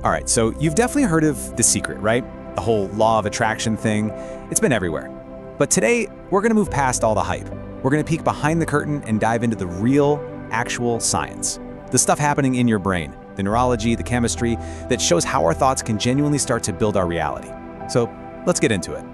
All right, so you've definitely heard of The Secret, right? The whole law of attraction thing. It's been everywhere. But today, we're going to move past all the hype. We're going to peek behind the curtain and dive into the real, actual science. The stuff happening in your brain, the neurology, the chemistry, that shows how our thoughts can genuinely start to build our reality. So let's get into it.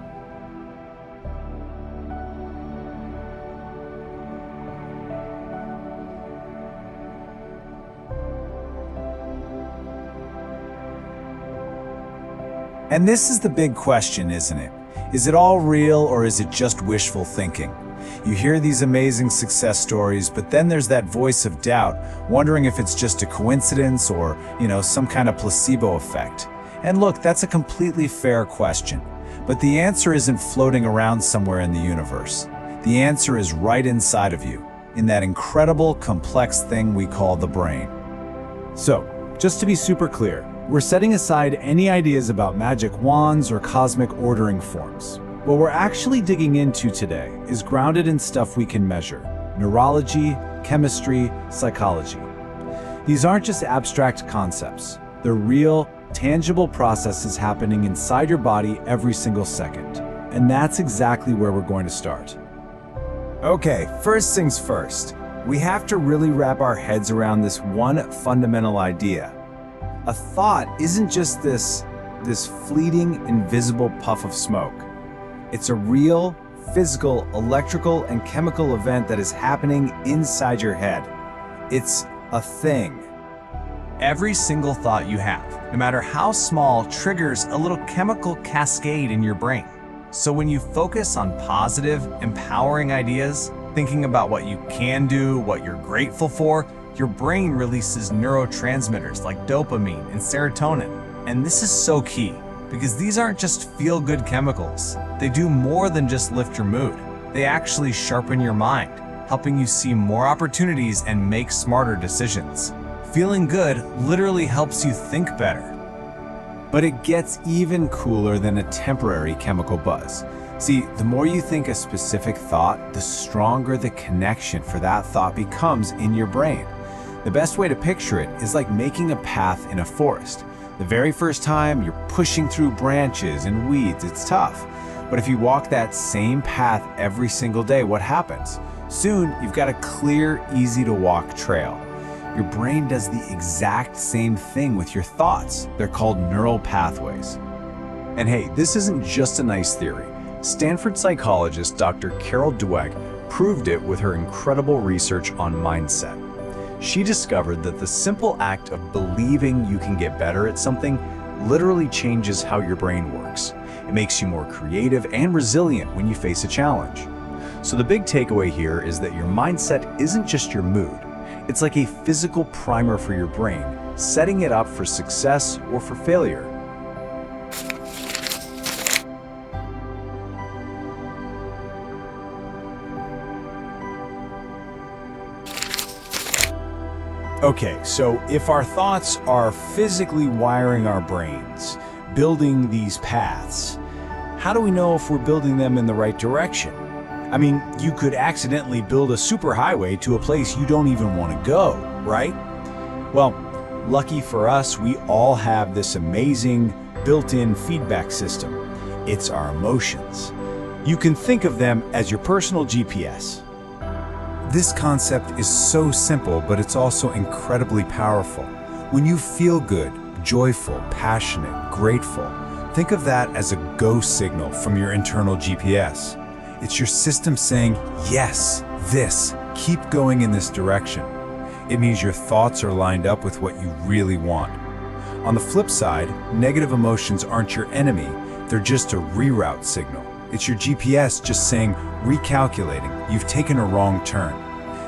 And this is the big question, isn't it? Is it all real or is it just wishful thinking? You hear these amazing success stories, but then there's that voice of doubt, wondering if it's just a coincidence or, some kind of placebo effect. And look, that's a completely fair question. But the answer isn't floating around somewhere in the universe. The answer is right inside of you, in that incredible, complex thing we call the brain. So, just to be super clear, we're setting aside any ideas about magic wands or cosmic ordering forms. What we're actually digging into today is grounded in stuff we can measure: neurology, chemistry, psychology. These aren't just abstract concepts. They're real, tangible processes happening inside your body every single second. And that's exactly where we're going to start. Okay, first things first. We have to really wrap our heads around this one fundamental idea. A thought isn't just this fleeting, invisible puff of smoke. It's a real, physical, electrical, and chemical event that is happening inside your head. It's a thing. Every single thought you have, no matter how small, triggers a little chemical cascade in your brain. So when you focus on positive, empowering ideas, thinking about what you can do, what you're grateful for, your brain releases neurotransmitters like dopamine and serotonin. And this is so key, because these aren't just feel-good chemicals. They do more than just lift your mood. They actually sharpen your mind, helping you see more opportunities and make smarter decisions. Feeling good literally helps you think better. But it gets even cooler than a temporary chemical buzz. See, the more you think a specific thought, the stronger the connection for that thought becomes in your brain. The best way to picture it is like making a path in a forest. The very first time you're pushing through branches and weeds, it's tough. But if you walk that same path every single day, what happens? Soon, you've got a clear, easy-to-walk trail. Your brain does the exact same thing with your thoughts. They're called neural pathways. And hey, this isn't just a nice theory. Stanford psychologist Dr. Carol Dweck proved it with her incredible research on mindset. She discovered that the simple act of believing you can get better at something literally changes how your brain works. It makes you more creative and resilient when you face a challenge. So the big takeaway here is that your mindset isn't just your mood. It's like a physical primer for your brain, setting it up for success or for failure. Okay, so if our thoughts are physically wiring our brains, building these paths, how do we know if we're building them in the right direction? I mean, you could accidentally build a superhighway to a place you don't even want to go, right? Well, lucky for us, we all have this amazing built-in feedback system. It's our emotions. You can think of them as your personal GPS. This concept is so simple, but it's also incredibly powerful. When you feel good, joyful, passionate, grateful, think of that as a go signal from your internal GPS. It's your system saying, yes, keep going in this direction. It means your thoughts are lined up with what you really want. On the flip side, negative emotions aren't your enemy, they're just a reroute signal. It's your GPS just saying, recalculating, you've taken a wrong turn.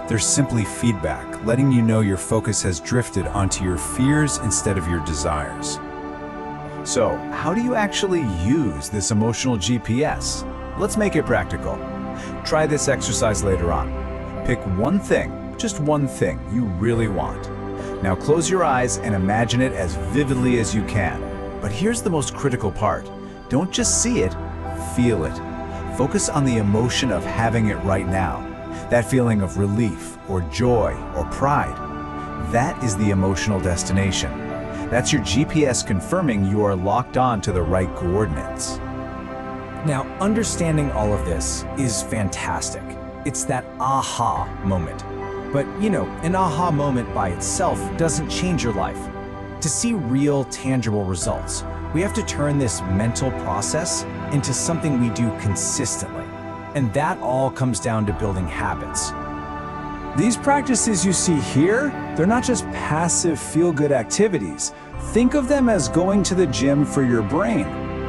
They're simply feedback, letting you know your focus has drifted onto your fears instead of your desires. So, how do you actually use this emotional GPS? Let's make it practical. Try this exercise later on. Pick one thing, just one thing you really want. Now close your eyes and imagine it as vividly as you can. But here's the most critical part. Don't just see it, feel it. Focus on the emotion of having it right now. That feeling of relief or joy or pride. That is the emotional destination. That's your GPS confirming you are locked on to the right coordinates. Now, understanding all of this is fantastic. It's that aha moment. But, an aha moment by itself doesn't change your life. To see real, tangible results, we have to turn this mental process into something we do consistently. And that all comes down to building habits. These practices you see here, they're not just passive feel-good activities. Think of them as going to the gym for your brain.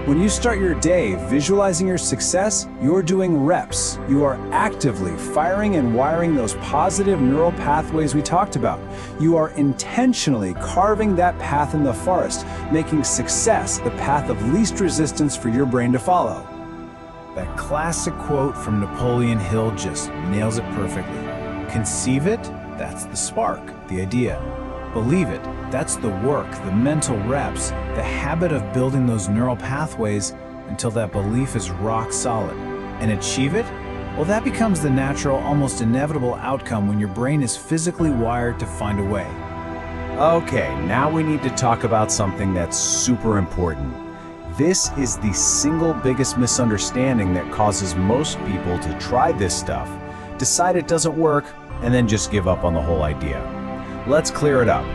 When you start your day visualizing your success, you're doing reps. You are actively firing and wiring those positive neural pathways we talked about. You are intentionally carving that path in the forest, making success the path of least resistance for your brain to follow. That classic quote from Napoleon Hill just nails it perfectly. Conceive it, that's the spark, the idea. Believe it, that's the work, the mental reps, the habit of building those neural pathways until that belief is rock solid. And achieve it? Well, that becomes the natural, almost inevitable outcome when your brain is physically wired to find a way. Okay, now we need to talk about something that's super important. This is the single biggest misunderstanding that causes most people to try this stuff, decide it doesn't work, and then just give up on the whole idea. Let's clear it up.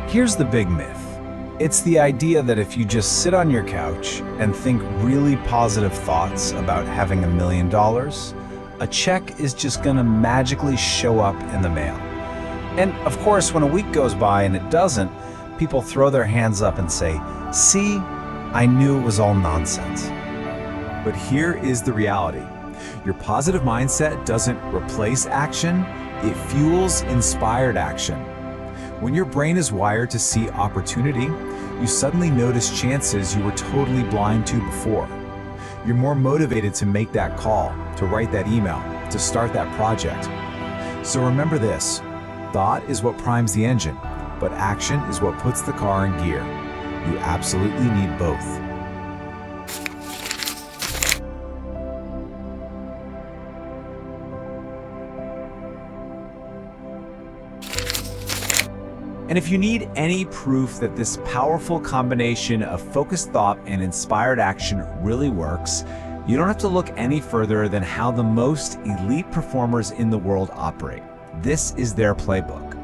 Here's the big myth. It's the idea that if you just sit on your couch and think really positive thoughts about having $1 million, a check is just gonna magically show up in the mail. And of course, when a week goes by and it doesn't, people throw their hands up and say, "See, I knew it was all nonsense." But here is the reality. Your positive mindset doesn't replace action, it fuels inspired action. When your brain is wired to see opportunity, you suddenly notice chances you were totally blind to before. You're more motivated to make that call, to write that email, to start that project. So remember this, thought is what primes the engine, but action is what puts the car in gear. You absolutely need both. And if you need any proof that this powerful combination of focused thought and inspired action really works, you don't have to look any further than how the most elite performers in the world operate. This is their playbook.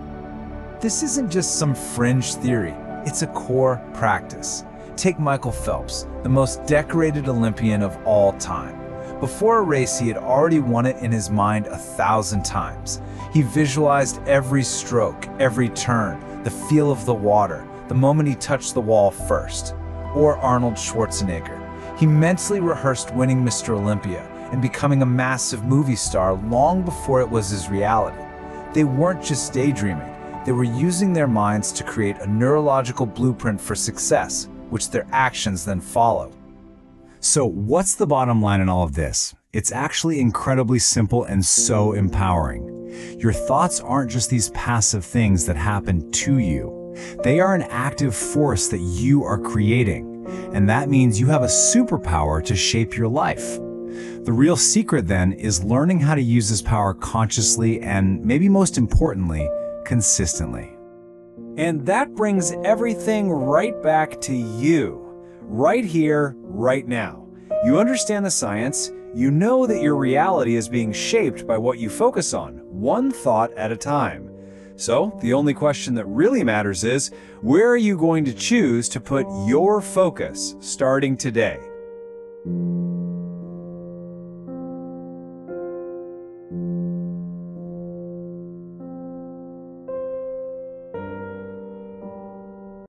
This isn't just some fringe theory, it's a core practice. Take Michael Phelps, the most decorated Olympian of all time. Before a race, he had already won it in his mind 1,000 times. He visualized every stroke, every turn, the feel of the water, the moment he touched the wall first. Or Arnold Schwarzenegger. He mentally rehearsed winning Mr. Olympia and becoming a massive movie star long before it was his reality. They weren't just daydreaming, they were using their minds to create a neurological blueprint for success, which their actions then follow. So what's the bottom line in all of this? It's actually incredibly simple and so empowering. Your thoughts aren't just these passive things that happen to you. They are an active force that you are creating. And that means you have a superpower to shape your life. The real secret then is learning how to use this power consciously and, maybe most importantly, consistently. And that brings everything right back to you. Right here, right now. You understand the science. You know that your reality is being shaped by what you focus on, one thought at a time. So, the only question that really matters is, where are you going to choose to put your focus starting today?